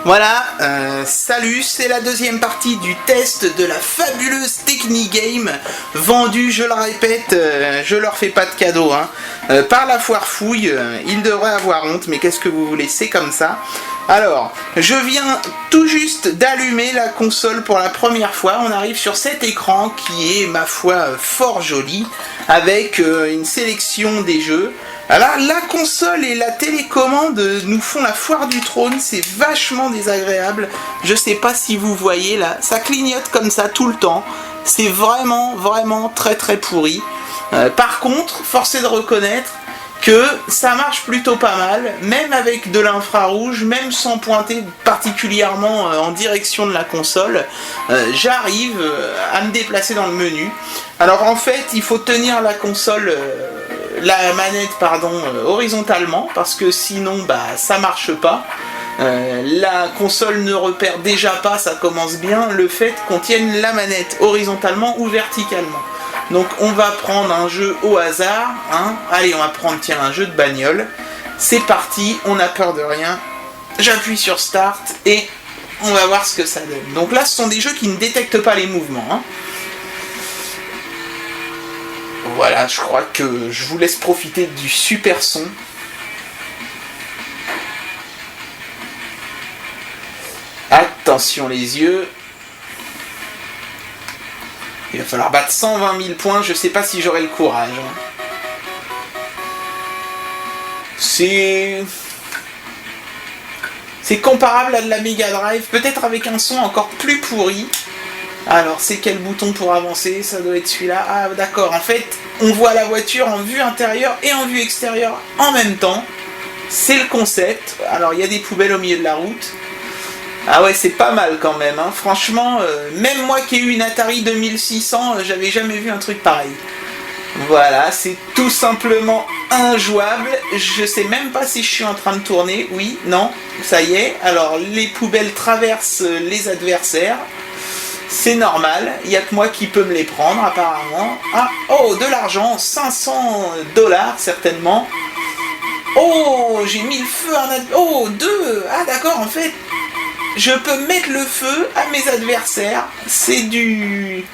Voilà, salut, c'est la deuxième partie du test de la fabuleuse Technigame, vendue, je le répète, je leur fais pas de cadeau, par la foire fouille, ils devraient avoir honte, mais qu'est-ce que vous voulez, c'est comme ça. Alors, je viens tout juste d'allumer la console pour la première fois, on arrive sur cet écran qui est, ma foi, fort joli, avec une sélection des jeux. Alors la console et la télécommande nous font la foire du trône, c'est vachement désagréable. Je sais pas si vous voyez là, ça clignote comme ça tout le temps. C'est vraiment très pourri. Par contre, force est de reconnaître que ça marche plutôt pas mal, même avec de l'infrarouge, même sans pointer particulièrement en direction de la console, j'arrive à me déplacer dans le menu. Alors en fait, il faut tenir la console, la manette horizontalement, parce que sinon ça marche pas. La console ne repère déjà pas, ça commence bien, le fait qu'on tienne la manette horizontalement ou verticalement. Donc on va prendre un jeu au hasard, Allez, on va prendre un jeu de bagnole. C'est parti, on n'a peur de rien. J'appuie sur Start et on va voir ce que ça donne. Donc là, ce sont des jeux qui ne détectent pas les mouvements. Voilà, je crois que je vous laisse profiter du super son. Attention les yeux. Il va falloir battre 120 000 points, je sais pas si j'aurai le courage. C'est comparable à de la Mega Drive, peut-être avec un son encore plus pourri. Alors, c'est quel bouton pour avancer? Ça doit être celui-là. Ah, d'accord. En fait, on voit la voiture en vue intérieure et en vue extérieure en même temps. C'est le concept. Alors, il y a des poubelles au milieu de la route. Ah ouais, c'est pas mal quand même. Franchement, même moi qui ai eu une Atari 2600, j'avais jamais vu un truc pareil. Voilà, c'est tout simplement injouable. Je sais même pas si je suis en train de tourner. Oui, non, ça y est. Alors, les poubelles traversent les adversaires. C'est normal, il n'y a que moi qui peux me les prendre apparemment. Ah, oh, de l'argent, 500 $ certainement. Oh, j'ai mis le feu à un adversaire. Oh, 2. Ah d'accord, en fait, je peux mettre le feu à mes adversaires. C'est du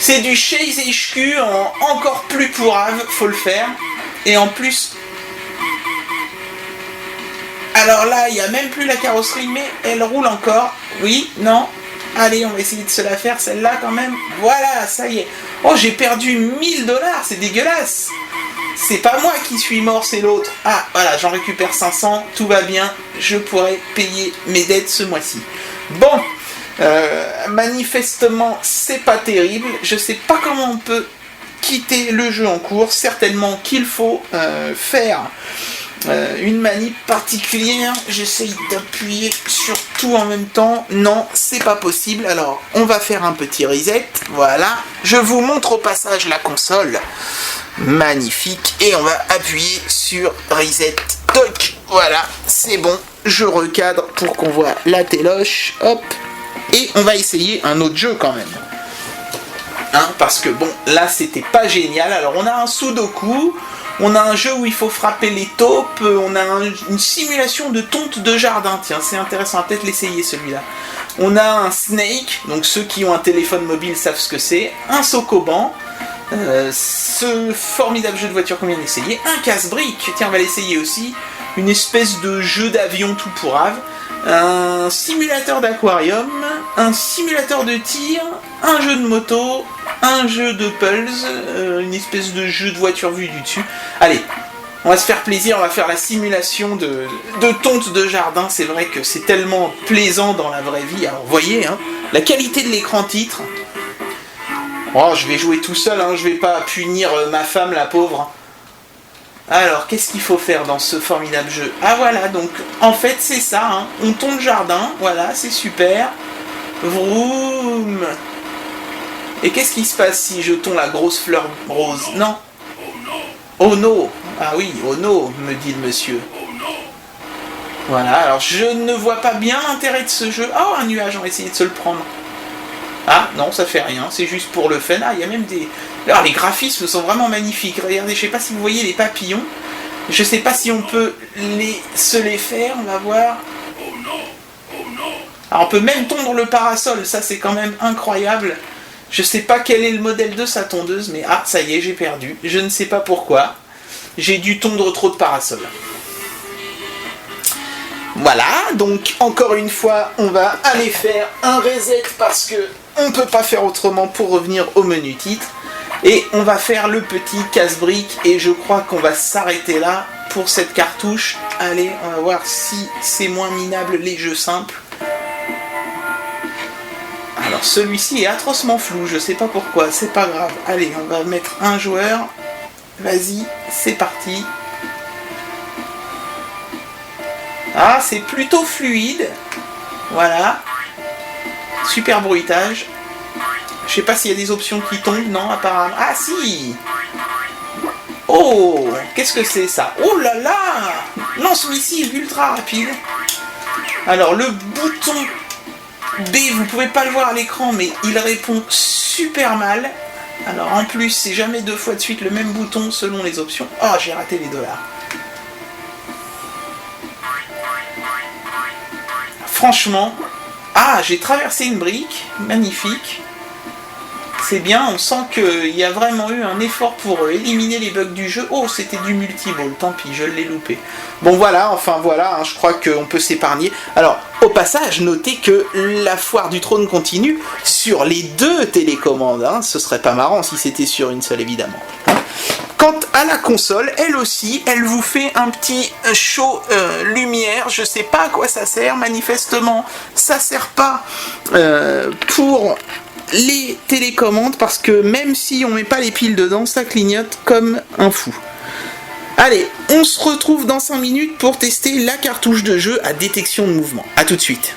Chase HQ en encore plus pourrave, faut le faire. Et en plus... Alors là, il n'y a même plus la carrosserie, mais elle roule encore. Oui, non. Allez, on va essayer de se la faire, celle-là, quand même. Voilà, ça y est. Oh, j'ai perdu 1000 $, c'est dégueulasse. C'est pas moi qui suis mort, c'est l'autre. Ah, voilà, j'en récupère 500, tout va bien. Je pourrai payer mes dettes ce mois-ci. Bon, manifestement, c'est pas terrible. Je sais pas comment on peut quitter le jeu en cours. Certainement qu'il faut faire... une manip particulière, j'essaye d'appuyer sur tout en même temps, non, c'est pas possible, alors on va faire un petit reset, voilà, je vous montre au passage la console, magnifique, et on va appuyer sur reset, toc, voilà, c'est bon, je recadre pour qu'on voit la téloche, hop, et on va essayer un autre jeu quand même. Parce que bon, là c'était pas génial, alors on a un Sudoku, on a un jeu où il faut frapper les taupes, on a une simulation de tonte de jardin, tiens c'est intéressant, peut-être l'essayer celui-là. On a un Snake, donc ceux qui ont un téléphone mobile savent ce que c'est, un Sokoban, ce formidable jeu de voiture qu'on vient d'essayer, un casse-brique, tiens on va l'essayer aussi, une espèce de jeu d'avion tout pourrave, un simulateur d'aquarium, un simulateur de tir, un jeu de moto, un jeu de pulse, une espèce de jeu de voiture vue du dessus. Allez, on va se faire plaisir, on va faire la simulation de tonte de jardin. C'est vrai que c'est tellement plaisant dans la vraie vie. Alors vous voyez, la qualité de l'écran titre. Oh, je vais jouer tout seul, je vais pas punir ma femme, la pauvre. Alors, qu'est-ce qu'il faut faire dans ce formidable jeu? Ah voilà, donc en fait c'est ça, on tonte le jardin, voilà, c'est super. Vroom. Et qu'est-ce qui se passe si je tonds la grosse fleur rose? Non. Oh no. Ah oui, oh no, me dit le monsieur. Voilà, alors je ne vois pas bien l'intérêt de ce jeu. Oh, un nuage, on va essayer de se le prendre. Ah, non, ça fait rien, c'est juste pour le fun. Ah, il y a même des... Alors, les graphismes sont vraiment magnifiques. Regardez, je sais pas si vous voyez les papillons. Je sais pas si on peut se les faire, on va voir. Alors on peut même tondre le parasol, ça c'est quand même incroyable. Je sais pas quel est le modèle de sa tondeuse, mais ah, ça y est, j'ai perdu. Je ne sais pas pourquoi. J'ai dû tondre trop de parasols. Voilà, donc encore une fois, on va aller faire un reset parce que on peut pas faire autrement pour revenir au menu titre. Et on va faire le petit casse-brique et je crois qu'on va s'arrêter là pour cette cartouche. Allez, on va voir si c'est moins minable les jeux simples. Alors celui-ci est atrocement flou, je sais pas pourquoi, c'est pas grave. Allez, on va mettre un joueur. Vas-y, c'est parti. Ah, c'est plutôt fluide. Voilà. Super bruitage. Je sais pas s'il y a des options qui tombent, non, apparemment. Ah, si. Oh, qu'est-ce que c'est ça? Oh là là. Lance-missile ultra rapide. Alors, le bouton B, vous pouvez pas le voir à l'écran, mais il répond super mal. Alors, en plus, c'est jamais 2 fois de suite le même bouton selon les options. Oh, j'ai raté les dollars. Franchement, ah, j'ai traversé une brique, magnifique. C'est bien, on sent qu'il y a vraiment eu un effort pour éliminer les bugs du jeu. Oh, c'était du multi-ball, tant pis, je l'ai loupé. Bon voilà, enfin voilà, hein, je crois qu'on peut s'épargner. Alors, au passage, notez que la foire du trône continue sur les 2 télécommandes. Hein. Ce serait pas marrant si c'était sur une seule, évidemment. Quant à la console, elle aussi, elle vous fait un petit show lumière. Je sais pas à quoi ça sert, manifestement, ça sert pas pour les télécommandes parce que même si on met pas les piles dedans, ça clignote comme un fou. Allez, on se retrouve dans 5 minutes pour tester la cartouche de jeu à détection de mouvement. A tout de suite.